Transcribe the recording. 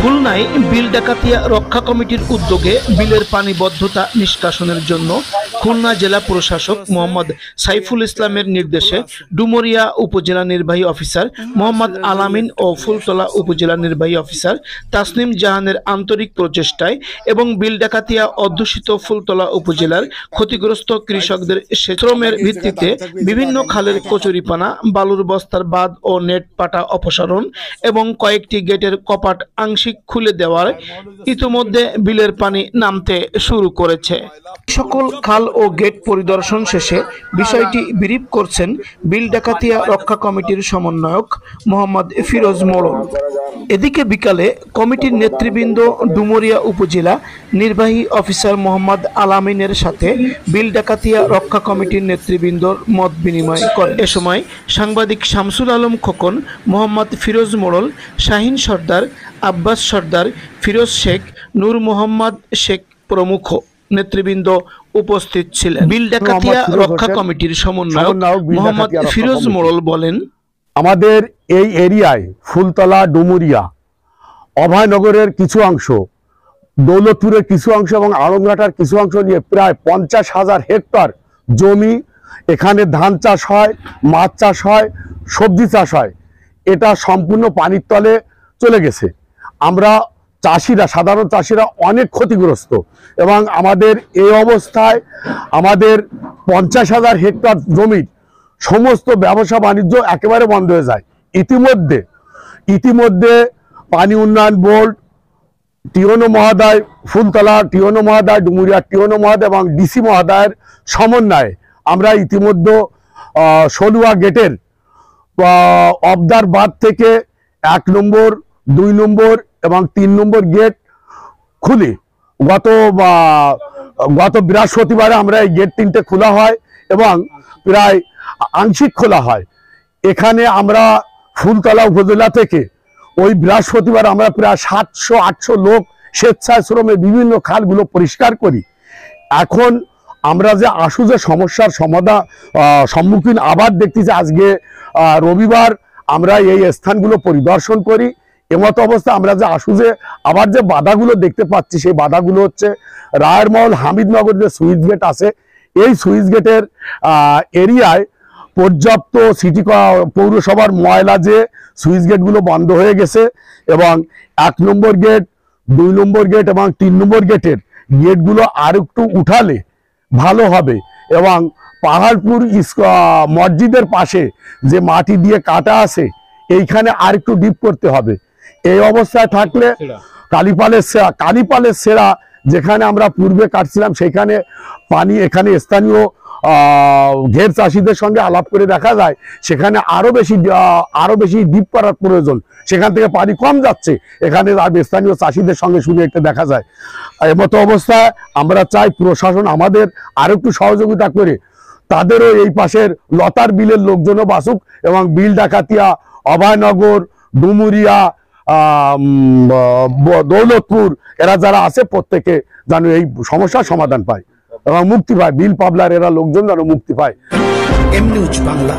খুলনায় বিল ডাকাতিয়া রক্ষা কমিটির উদ্যোগে বিলের পানি বদ্ধতা নিষ্কাশনের জন্য খুলনা জেলা প্রশাসক মোহাম্মদ সাইফুল ইসলামের নির্দেশে ডুমুরিয়া উপজেলা নির্বাহী অফিসার মোহাম্মদ আলামিন ও ফুলতলা উপজেলা নির্বাহী অফিসার তাসনিম জাহানের আন্তরিক প্রচেষ্টায় এবং বিল ডাকাতিয়া অধ্যুষিত ফুলতলা উপজেলার ক্ষতিগ্রস্ত কৃষকদের শ্রমের ভিত্তিতে বিভিন্ন খালের কচুরিপানা, বালুর বস্তার বাঁধ ও নেট পাটা অপসারণ এবং কয়েকটি গেটের কপাট আংশিক খুলে দেওয়ার ইতিমধ্যে বিলের পানি নামতে শুরু করেছে। সকল খাল ও গেট পরিদর্শন শেষে বিষয়টি ব্রিফ করছেন বিল ডাকাতিয়া রক্ষা কমিটির সমন্বয়ক মোহাম্মদ ফিরোজ মোড়ল। এদিকে বিকালে কমিটির নেতৃবৃন্দ ডুমুরিয়া উপজেলা নির্বাহী অফিসার মোহাম্মদ আলামিনের সাথে বিল ডাকাতিয়া রক্ষা কমিটির নেতৃবৃন্দর মত বিনিময় করে। এ সময় সাংবাদিক শামসুল আলম খোকন, মোহাম্মদ ফিরোজ মোড়ল, শাহিন সর্দার, আব্বাস সর্দার, ফিরোজ শেখ, নূর মোহাম্মদ শেখ প্রমুখ নেতৃবৃন্দ উপস্থিত ছিলেন। বিল ডাকাতিয়া রক্ষা কমিটির সমন্বয়ক মোহাম্মদ ফিরোজ মোড়ল বলেন, আমাদের এই এরিয়ায় ফুলতলা, ডুমুরিয়া, অভয়নগরের কিছু অংশ, দৌলতপুরের কিছু অংশ এবং আড়ংঘাটার কিছু অংশ নিয়ে প্রায় 50,000 হেক্টর জমি, এখানে ধান চাষ হয়, মাছ চাষ হয়, সবজি চাষ হয়, এটা সম্পূর্ণ পানির তলে চলে গেছে। আমরা চাষিরা, সাধারণ চাষিরা অনেক ক্ষতিগ্রস্ত এবং আমাদের এই অবস্থায় আমাদের 50,000 হেক্টর জমির সমস্ত ব্যবসা বাণিজ্য একেবারে বন্ধ হয়ে যায়। ইতিমধ্যে পানি উন্নয়ন বোর্ড, টিওনো মহোদয়, ফুলতলা টিওনো মহোদয়, ডুমুরিয়া টিওনো মহোদয় এবং ডিসি মহোদয়ের সমন্বয়ে আমরা ইতিমধ্যে সলুয়া গেটের অবদার বাঁধ থেকে 1 নম্বর, 2 নম্বর এবং 3 নম্বর গেট খুলে গত বৃহস্পতিবারে আমরা এই গেট 3টে খোলা হয় এবং প্রায় আংশিক খোলা হয়। এখানে আমরা ফুলতলা উপজেলা থেকে ওই বৃহস্পতিবার আমরা প্রায় 700-800 লোক স্বেচ্ছাশ্রমে বিভিন্ন খালগুলো পরিষ্কার করি। এখন আমরা যে যে সমস্যার সম্মুখীন আবার দেখতেছি, আজকে রবিবার আমরা এই স্থানগুলো পরিদর্শন করি। এমতো অবস্থা আমরা যে আবার যে বাধাগুলো দেখতে পাচ্ছি, সেই বাধাগুলো হচ্ছে রায়েরমহল, হামিদনগর যে সুইচ গেট আছে, এই সুইচ গেটের এরিয়ায় পর্যাপ্ত পৌরসভার ময়লা যে সুইচ গেটগুলো বন্ধ হয়ে গেছে এবং 1 নম্বর গেট, 2 নম্বর গেট এবং 3 নম্বর গেটের গেটগুলো আর একটু উঠালে ভালো হবে এবং পাহাড়পুর মসজিদের পাশে যে মাটি দিয়ে কাটা আছে, এইখানে আর একটু ডিপ করতে হবে। এই অবস্থায় থাকলে কালীপালের সেরা যেখানে আমরা পূর্বে কাটছিলাম, সেখানে পানি, এখানে স্থানীয় ঘের চাষিদের সঙ্গে আলাপ করে দেখা যায় সেখানে আরো বেশি ডিপ করার প্রয়োজন, সেখান থেকে পানি কম যাচ্ছে, এখানে স্থানীয় চাষিদের সঙ্গে শুনে একটা দেখা যায়। এমতো অবস্থায় আমরা চাই প্রশাসন আমাদের আরো একটু সহযোগিতা করে তাদেরও এই পাশের লতার বিলের লোকজনও বাসুক এবং বিল ডাকাতিয়া, অভয়নগর, ডুমুরিয়া, দৌলতপুর এরা যারা আছে প্রত্যেকে যেন এই সমস্যার সমাধান পায় এবং মুক্তি পায়, বিল পাবলার এরা লোকজন যেন মুক্তি পায়। M news Bangla.